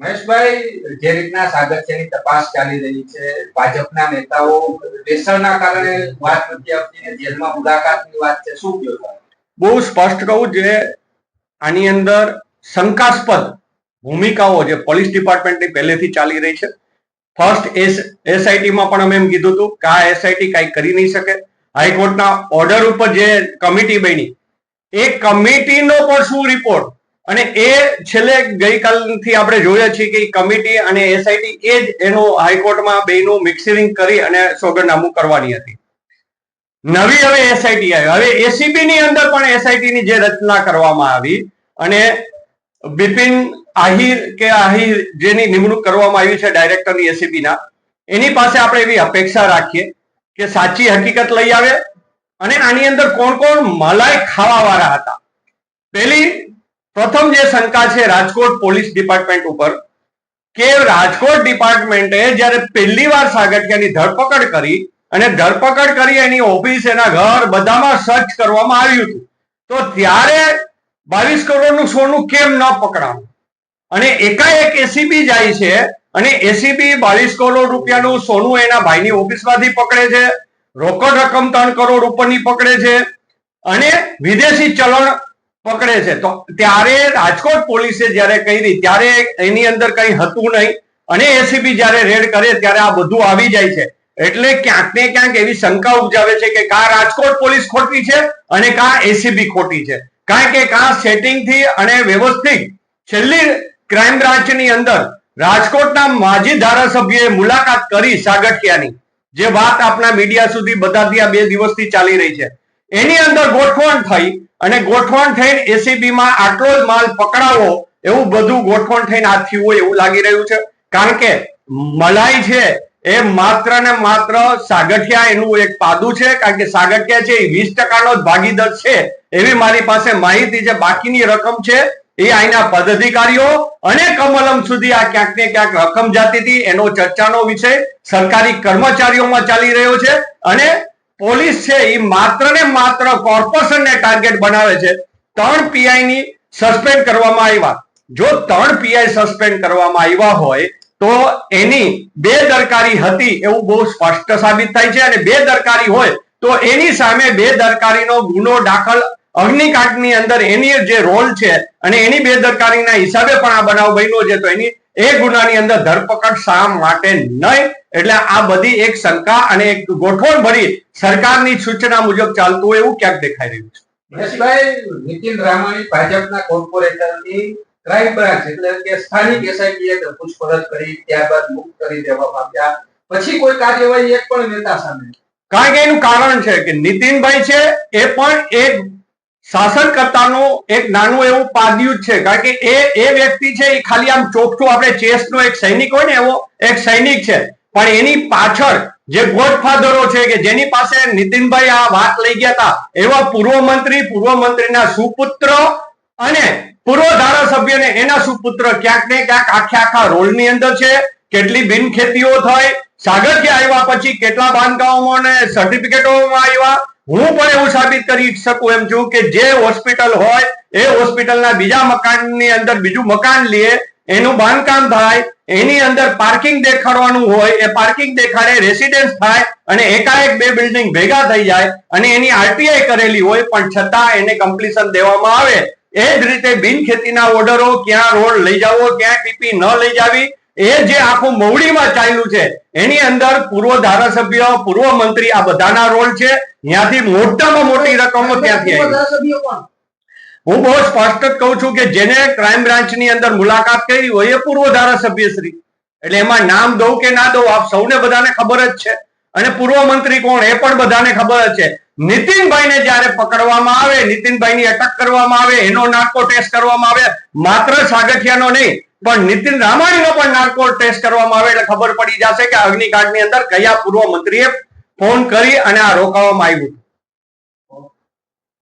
મહેશભાઈ, જે રીતના સાગઠિયાની તપાસ ચાલી રહી છે, ભાજપના નેતાઓ રેશનના કારણે વાત નથી આવતી, જેલમાં મુલાકાતની વાત છે, શું કહ્યું? બહુ સ્પષ્ટ કહું, જે આની અંદર શંકાસ્પદ ભૂમિકાઓ જે પોલીસ ડિપાર્ટમેન્ટની પહેલેથી ચાલી રહી છે. ફર્સ્ટ એસઆઈટીમાં પણ અમે એમ કીધું હતું કે આ એસઆઈટી કાંઈ કરી નહીં શકે. હાઈકોર્ટના ઓર્ડર ઉપર જે કમિટી બની, એ કમિટીનો પણ શું રિપોર્ટ, અને એ છેલ્લે ગઈકાલથી આપણે જોઈએ છીએ કે કમિટી અને એસઆઈટી એ જ એનું હાઈકોર્ટમાં બેનું મિક્સિંગ કરી અને સોગંદનામું કરવાની હતી. નવી હવે એસઆઈટી આવી, હવે એસીબી ની અંદર પણ એસઆઈટી ની જે રચના કરવામાં આવી અને બિપિન આહિર જેની નિમણૂક કરવામાં આવી છે ડાયરેક્ટરની એસીબી ના, એની પાસે આપણે એવી અપેક્ષા રાખીએ કે સાચી હકીકત લઈ આવે અને આની અંદર કોણ કોણ મલાઈ ખાવા વાળા હતા. પ્રથમ જે શંકા છે રાજકોટ પોલીસ ડિપાર્ટમેન્ટ ઉપર, કે રાજકોટ ડિપાર્ટમેન્ટે જયારે પહેલી વાર સાગઠિયાની ધરપકડ કરી અને ધરપકડ કરી એની ઓફિસ, એના ઘર બધામાં સર્ચ કરવામાં આવ્યું હતું, તો ત્યારે 22 કરોડનું સોનું કેમ ન પકડાવું? અને એકાએક એસીબી જાય છે અને એસીબી 22 કરોડ રૂપિયાનું સોનું એના ભાઈની ઓફિસમાંથી પકડે છે, રોકડ રકમ 3 કરોડ ઉપરની પકડે છે અને વિદેશી ચલણ પકડે છે. તો ત્યારે રાજકોટ પોલીસે જયારે કરી ત્યારે એની અંદર કઈ હતું નહીં અને એસીબી જયારે રેડ કરે ત્યારે આ બધું આવી જાય છે. એટલે ક્યાંક ને ક્યાંક એવી શંકા ઉપજાવે છે કે કા રાજકોટ પોલીસ ખોટી છે અને કા એસીબી ખોટી છે. કારણ કે કા સેટિંગથી અને વ્યવસ્થિત છેલ્લી ક્રાઇમ બ્રાન્ચની અંદર રાજકોટના માજી ધારાસભ્યએ મુલાકાત કરી સાગઠિયાની, જે વાત આપણા મીડિયા સુધી બધાથી આ 2 દિવસથી ચાલી રહી છે, એની અંદર ગોઠવણ થઈ અને ગોઠવણ થઈને એસીબીમાં આટલો જ માલ પકડાવો એવું બધું ગોઠવણ થઈને આ થયું હોય એવું લાગી રહ્યું છે. કારણ કે મલાઈ છે એ માત્ર ને માત્ર સાગઠિયા એનું એક પાદું છે, કારણ કે સાગઠિયા છે એ 20% જ ભાગીદાર છે એવી મારી પાસે માહિતી છે. બાકીની રકમ છે એ અહીંના પદાધિકારીઓ અને કમલમ સુધી આ ક્યાંક ને ક્યાંક રકમ જતી હતી, એનો ચર્ચાનો વિષય સરકારી કર્મચારીઓમાં ચાલી રહ્યો છે. અને પોલીસ છે એ માત્ર ને માત્ર કોર્પોરેશનને ટાર્ગેટ બનાવે છે. 3 પીઆઈ ની સસ્પેન્ડ કરવામાં આવ્યા. જો 3 પીઆઈ સસ્પેન્ડ કરવામાં આવ્યા હોય તો એની બેદરકારી હતી એવું બહુ સ્પષ્ટ સાબિત થાય છે. અને બેદરકારી હોય તો એની સામે બેદરકારીનો ગુનો દાખલ અગ્નિકાંડની અંદર એની જે રોલ છે અને એની બેદરકારીના હિસાબે પણ આ બનાવ બન્યો છે, તો એની એ ગુનાની અંદર ધરપકડ શા માટે નહીં? એટલે આ બધી એક શંકા અને એક ગોઠવણ ભરી સરકારની સૂચના મુજબ ચાલતું હોય એવું ક્યાંક દેખાઈ રહ્યું છે. મહેશભાઈ, નીતિન રામાણી ભાજપના કોર્પોરેટરની ક્રાઇમ બ્રાન્ચ એટલે કે સ્થાનિક એસઆઈટીએ પૂછપરછ કરી, ત્યારબાદ મુક્ત કરી દેવામાં આવ્યા, પછી કોઈ કાર્યવાહી એક પણ નેતા સામે? કારણ કે એનું કારણ છે કે નીતિનભાઈ છે એ પણ એક શાસનકર્તાનું એક નાનું એવું પાદ્યું છે. કારણ કે એ વ્યક્તિ છે એ ખાલી આમ ચોખ્ખું આપણે ચેસનો એક સૈનિક હોય ને એવો એક સૈનિક છે, પણ એની પાછળ જે ગોડફાધરો છે કે જેની પાસે નીતિનભાઈ આ વાત લઈ ગયા હતા એવા પૂર્વ મંત્રીના સુપુત્ર અને પૂર્વ ધારાસભ્ય ને એના સુપુત્ર ક્યાંક ને ક્યાંક આખા રોલની અંદર છે. કેટલી બિનખેતીઓ થઈ, સાગઠિયા આવ્યા પછી કેટલા બાંધકામોને સર્ટિફિકેટોમાં આવ્યા. હું પણ એવું સાબિત કરી શકું એમ છું કે જે હોસ્પિટલ હોય એ હોસ્પિટલના બીજા મકાનની અંદર બીજું મકાન લે, એનું બાંધકામ થાય, એની અંદર પાર્કિંગ દેખાડવાનું હોય, એ પાર્કિંગ દેખાડે, રેસિડેન્સ થાય અને એકાએક 2 બિલ્ડિંગ ભેગા થઈ જાય અને એની આરટીઆઈ કરેલી હોય પણ છતાં એને કમ્પ્લીશન દેવામાં આવે. એ જ રીતે બિનખેતીના ઓર્ડરો, ક્યાં રોડ લઈ જવો, ક્યાં ટીપી ન લઈ જાવી, એ જે આખું મવડીમાં ચાલ્યું છે એની અંદર પૂર્વ ધારાસભ્ય, પૂર્વ મંત્રી આ બધાના રોલ છે. ત્યાંથી મોટામાં મોટી રકમો ત્યાંથી આવી. હું બહુ સ્પષ્ટ જ કહું છું કે જેને ક્રાઇમ બ્રાન્ચની અંદર મુલાકાત કરી હોય એ પૂર્વ ધારાસભ્ય શ્રી, એટલે એમાં નામ દઉં કે ના દઉં આપ સૌને બધાને ખબર જ છે. અને પૂર્વ મંત્રી કોણ એ પણ બધાને ખબર જ છે. નીતિનભાઈને જયારે પકડવામાં આવે, નીતિનભાઈની અટક કરવામાં આવે, એનો નાર્કો ટેસ્ટ કરવામાં આવે, માત્ર સાગઠિયાનો નહીં પણ નીતિન રામાણીનો પણ નાર્કો ટેસ્ટ કરવામાં આવે એટલે ખબર પડી જશે કે અગ્નિકાંડની અંદર કયા પૂર્વ મંત્રીએ ફોન કરી અને આ રોકાવામાં આવ્યું.